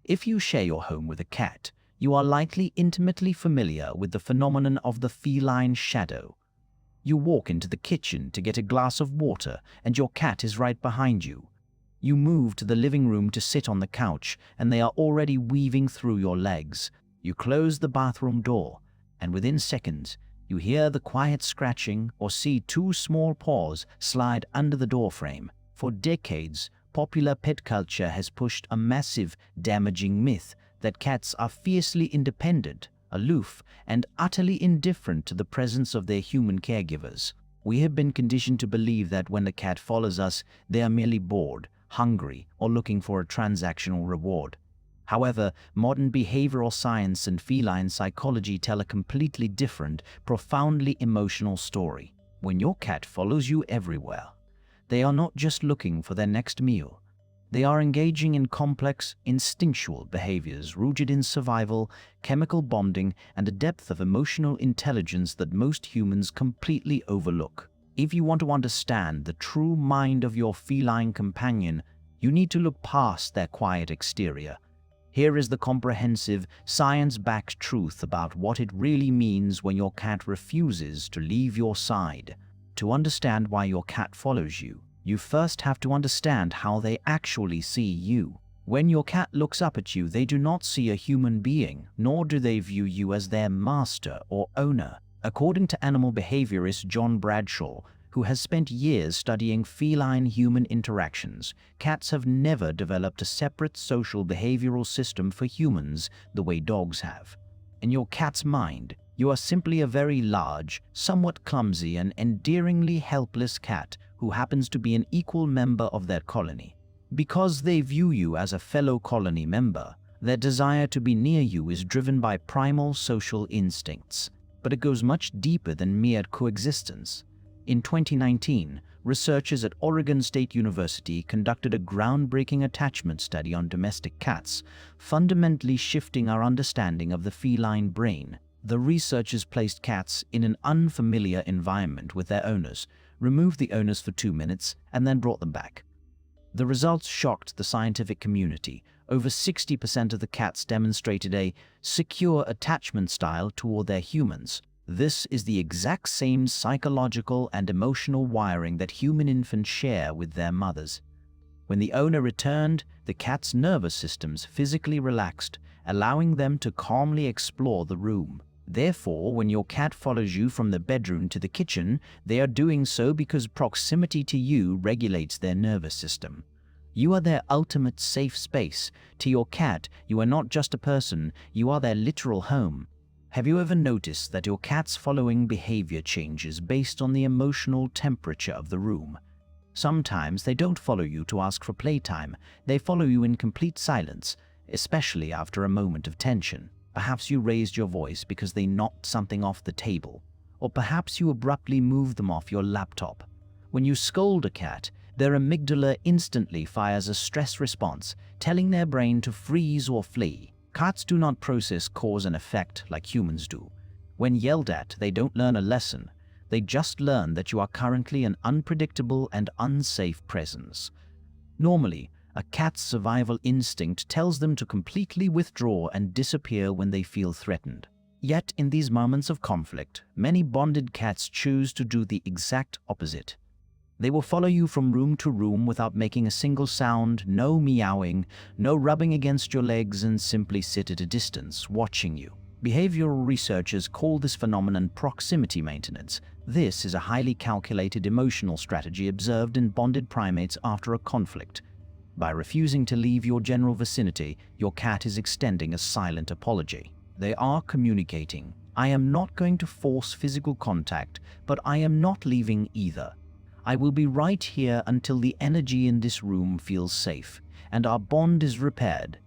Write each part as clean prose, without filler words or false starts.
If you share your home with a cat, you are likely intimately familiar with the phenomenon of the feline shadow. You walk into the kitchen to get a glass of water and your cat is right behind you. You move to the living room to sit on the couch and they are already weaving through your legs. You close the bathroom door and within seconds, you hear the quiet scratching or see two small paws slide under the doorframe. For decades, popular pet culture has pushed a massive, damaging myth that cats are fiercely independent, aloof, and utterly indifferent to the presence of their human caregivers. We have been conditioned to believe that when a cat follows us, they are merely bored, hungry, or looking for a transactional reward. However, modern behavioral science and feline psychology tell a completely different, profoundly emotional story. When your cat follows you everywhere, they are not just looking for their next meal. They are engaging in complex, instinctual behaviors rooted in survival, chemical bonding, and a depth of emotional intelligence that most humans completely overlook. If you want to understand the true mind of your feline companion, you need to look past their quiet exterior. Here is the comprehensive, science-backed truth about what it really means when your cat refuses to leave your side. To understand why your cat follows you, you first have to understand how they actually see you. When your cat looks up at you, they do not see a human being, nor do they view you as their master or owner. According to animal behaviorist John Bradshaw, who has spent years studying feline-human interactions, cats have never developed a separate social behavioral system for humans the way dogs have. In your cat's mind, you are simply a very large, somewhat clumsy and endearingly helpless cat who happens to be an equal member of their colony. Because they view you as a fellow colony member, their desire to be near you is driven by primal social instincts, but it goes much deeper than mere coexistence. In 2019, researchers at Oregon State University conducted a groundbreaking attachment study on domestic cats, fundamentally shifting our understanding of the feline brain. The researchers placed cats in an unfamiliar environment with their owners, removed the owners for 2 minutes, and then brought them back. The results shocked the scientific community. Over 60% of the cats demonstrated a secure attachment style toward their humans. This is the exact same psychological and emotional wiring that human infants share with their mothers. When the owner returned, the cat's nervous systems physically relaxed, allowing them to calmly explore the room. Therefore, when your cat follows you from the bedroom to the kitchen, they are doing so because proximity to you regulates their nervous system. You are their ultimate safe space. To your cat, you are not just a person, you are their literal home. Have you ever noticed that your cat's following behavior changes based on the emotional temperature of the room? Sometimes they don't follow you to ask for playtime, they follow you in complete silence, especially after a moment of tension. Perhaps you raised your voice because they knocked something off the table, or perhaps you abruptly moved them off your laptop. When you scold a cat, their amygdala instantly fires a stress response, telling their brain to freeze or flee. Cats do not process cause and effect like humans do. When yelled at, they don't learn a lesson. They just learn that you are currently an unpredictable and unsafe presence. Normally, a cat's survival instinct tells them to completely withdraw and disappear when they feel threatened. Yet, in these moments of conflict, many bonded cats choose to do the exact opposite. They will follow you from room to room without making a single sound, no meowing, no rubbing against your legs, and simply sit at a distance, watching you. Behavioral researchers call this phenomenon proximity maintenance. This is a highly calculated emotional strategy observed in bonded primates after a conflict. By refusing to leave your general vicinity, your cat is extending a silent apology. They are communicating, "I am not going to force physical contact, but I am not leaving either. I will be right here until the energy in this room feels safe, and our bond is repaired."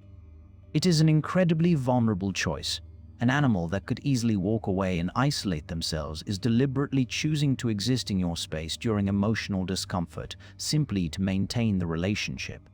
It is an incredibly vulnerable choice. An animal that could easily walk away and isolate themselves is deliberately choosing to exist in your space during emotional discomfort, simply to maintain the relationship.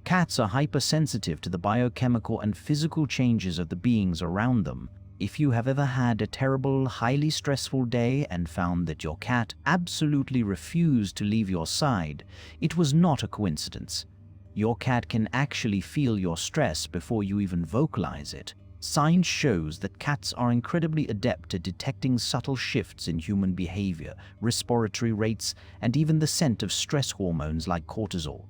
Cats are hypersensitive to the biochemical and physical changes of the beings around them. If you have ever had a terrible, highly stressful day and found that your cat absolutely refused to leave your side, it was not a coincidence. Your cat can actually feel your stress before you even vocalize it. Science shows that cats are incredibly adept at detecting subtle shifts in human behavior, respiratory rates, and even the scent of stress hormones like cortisol.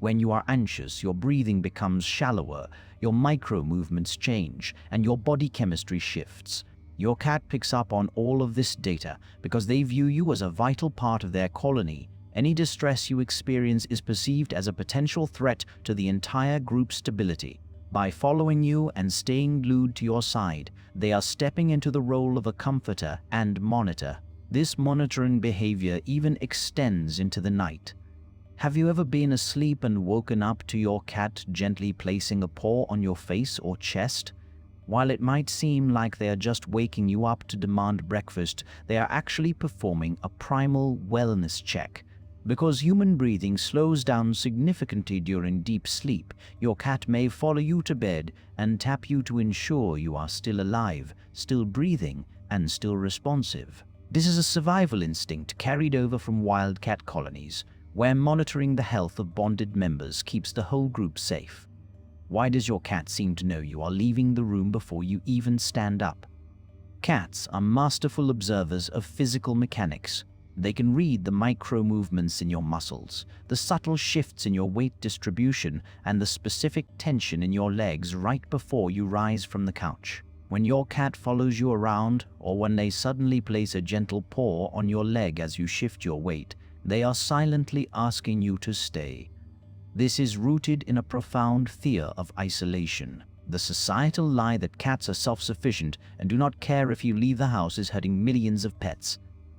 When you are anxious, your breathing becomes shallower, your micro movements change, and your body chemistry shifts. Your cat picks up on all of this data because they view you as a vital part of their colony. Any distress you experience is perceived as a potential threat to the entire group's stability. By following you and staying glued to your side, they are stepping into the role of a comforter and monitor. This monitoring behavior even extends into the night. Have you ever been asleep and woken up to your cat gently placing a paw on your face or chest? While it might seem like they are just waking you up to demand breakfast, they are actually performing a primal wellness check. Because human breathing slows down significantly during deep sleep, your cat may follow you to bed and tap you to ensure you are still alive, still breathing, and still responsive. This is a survival instinct carried over from wild cat colonies, where monitoring the health of bonded members keeps the whole group safe. Why does your cat seem to know you are leaving the room before you even stand up? Cats are masterful observers of physical mechanics. They can read the micro movements in your muscles, the subtle shifts in your weight distribution, and the specific tension in your legs right before you rise from the couch. When your cat follows you around, or when they suddenly place a gentle paw on your leg as you shift your weight, they are silently asking you to stay. This is rooted in a profound fear of isolation. The societal lie that cats are self-sufficient and do not care if you leave the house is hurting millions of pets.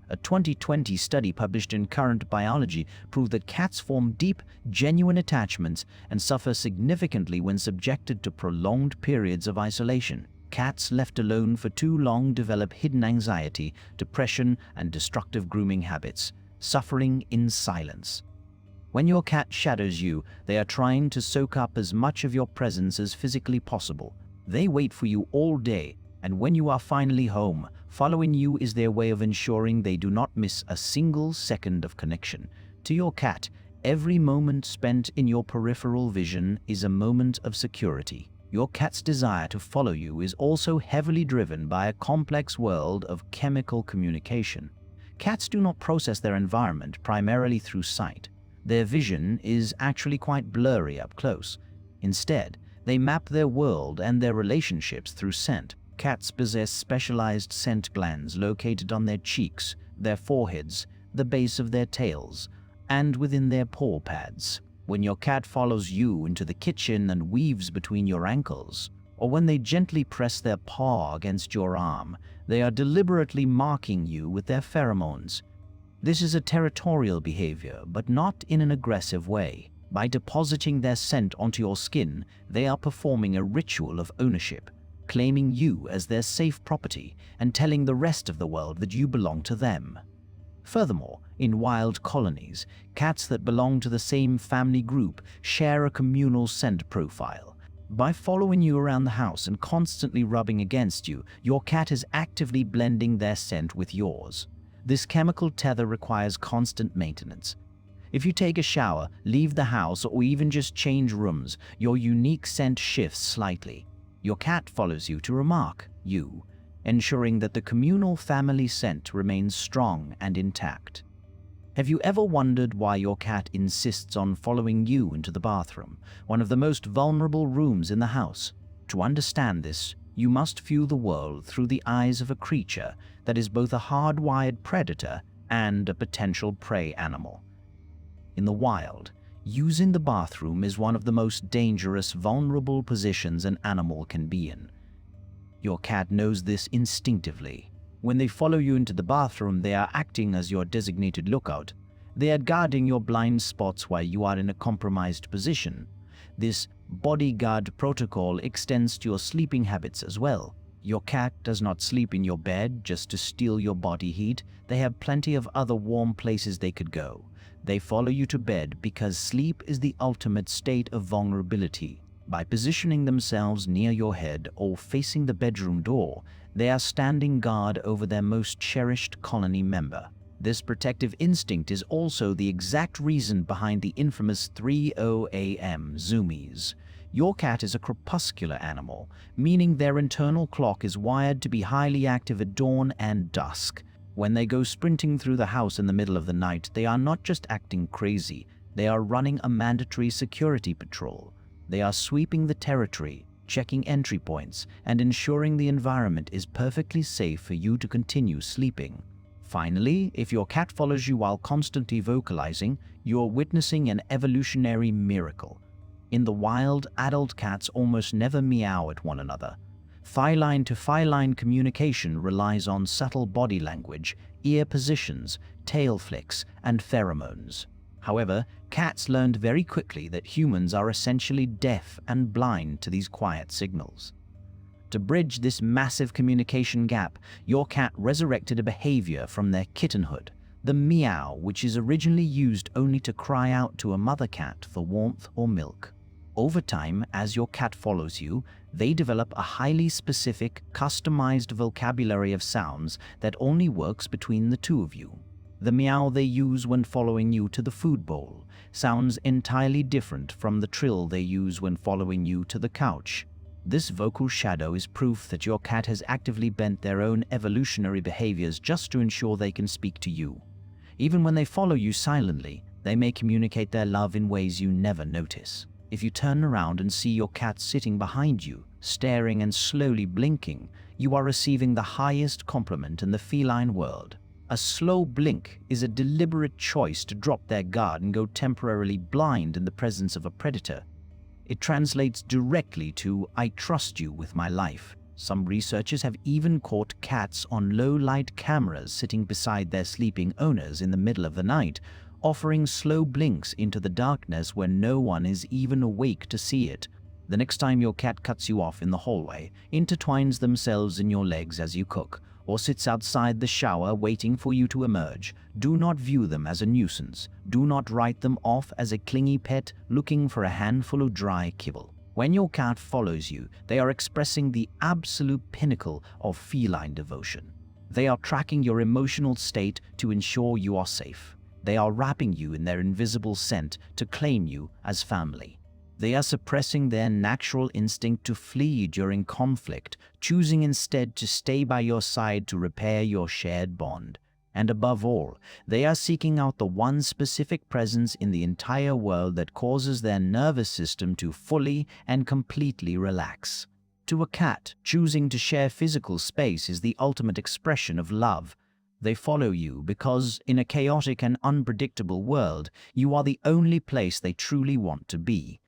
A 2020 study published in Current Biology proved that cats form deep, genuine attachments and suffer significantly when subjected to prolonged periods of isolation. Cats left alone for too long develop hidden anxiety, depression, and destructive grooming habits, suffering in silence. When your cat shadows you, they are trying to soak up as much of your presence as physically possible. They wait for you all day, and when you are finally home, following you is their way of ensuring they do not miss a single second of connection. To your cat, every moment spent in your peripheral vision is a moment of security. Your cat's desire to follow you is also heavily driven by a complex world of chemical communication. Cats do not process their environment primarily through sight. Their vision is actually quite blurry up close. Instead, they map their world and their relationships through scent. Cats possess specialized scent glands located on their cheeks, their foreheads, the base of their tails, and within their paw pads. When your cat follows you into the kitchen and weaves between your ankles, or when they gently press their paw against your arm, they are deliberately marking you with their pheromones. This is a territorial behavior, but not in an aggressive way. By depositing their scent onto your skin, they are performing a ritual of ownership, claiming you as their safe property and telling the rest of the world that you belong to them. Furthermore, in wild colonies, cats that belong to the same family group share a communal scent profile. By following you around the house and constantly rubbing against you, your cat is actively blending their scent with yours. This chemical tether requires constant maintenance. If you take a shower, leave the house, or even just change rooms, your unique scent shifts slightly. Your cat follows you to remark you, ensuring that the communal family scent remains strong and intact. Have you ever wondered why your cat insists on following you into the bathroom, one of the most vulnerable rooms in the house? To understand this, you must view the world through the eyes of a creature that is both a hardwired predator and a potential prey animal. In the wild, using the bathroom is one of the most dangerous, vulnerable positions an animal can be in. Your cat knows this instinctively. When they follow you into the bathroom, they are acting as your designated lookout. They are guarding your blind spots while you are in a compromised position. This bodyguard protocol extends to your sleeping habits as well. Your cat does not sleep in your bed just to steal your body heat. They have plenty of other warm places they could go. They follow you to bed because sleep is the ultimate state of vulnerability. By positioning themselves near your head or facing the bedroom door, they are standing guard over their most cherished colony member. This protective instinct is also the exact reason behind the infamous 3:00 a.m. zoomies. Your cat is a crepuscular animal, meaning their internal clock is wired to be highly active at dawn and dusk. When they go sprinting through the house in the middle of the night, they are not just acting crazy, they are running a mandatory security patrol. They are sweeping the territory, checking entry points, and ensuring the environment is perfectly safe for you to continue sleeping. Finally, if your cat follows you while constantly vocalizing, you are witnessing an evolutionary miracle. In the wild, adult cats almost never meow at one another. Feline to feline communication relies on subtle body language, ear positions, tail flicks, and pheromones. However, cats learned very quickly that humans are essentially deaf and blind to these quiet signals. To bridge this massive communication gap, your cat resurrected a behavior from their kittenhood, the meow, which is originally used only to cry out to a mother cat for warmth or milk. Over time, as your cat follows you, they develop a highly specific, customized vocabulary of sounds that only works between the two of you. The meow they use when following you to the food bowl sounds entirely different from the trill they use when following you to the couch. This vocal shadow is proof that your cat has actively bent their own evolutionary behaviors just to ensure they can speak to you. Even when they follow you silently, they may communicate their love in ways you never notice. If you turn around and see your cat sitting behind you, staring and slowly blinking, you are receiving the highest compliment in the feline world. A slow blink is a deliberate choice to drop their guard and go temporarily blind in the presence of a predator. It translates directly to "I trust you with my life." Some researchers have even caught cats on low-light cameras sitting beside their sleeping owners in the middle of the night, offering slow blinks into the darkness when no one is even awake to see it. The next time your cat cuts you off in the hallway, intertwines themselves in your legs as you cook, or sits outside the shower waiting for you to emerge, do not view them as a nuisance. Do not write them off as a clingy pet looking for a handful of dry kibble. When your cat follows you, they are expressing the absolute pinnacle of feline devotion. They are tracking your emotional state to ensure you are safe. They are wrapping you in their invisible scent to claim you as family. They are suppressing their natural instinct to flee during conflict, choosing instead to stay by your side to repair your shared bond. And above all, they are seeking out the one specific presence in the entire world that causes their nervous system to fully and completely relax. To a cat, choosing to share physical space is the ultimate expression of love. They follow you because, in a chaotic and unpredictable world, you are the only place they truly want to be.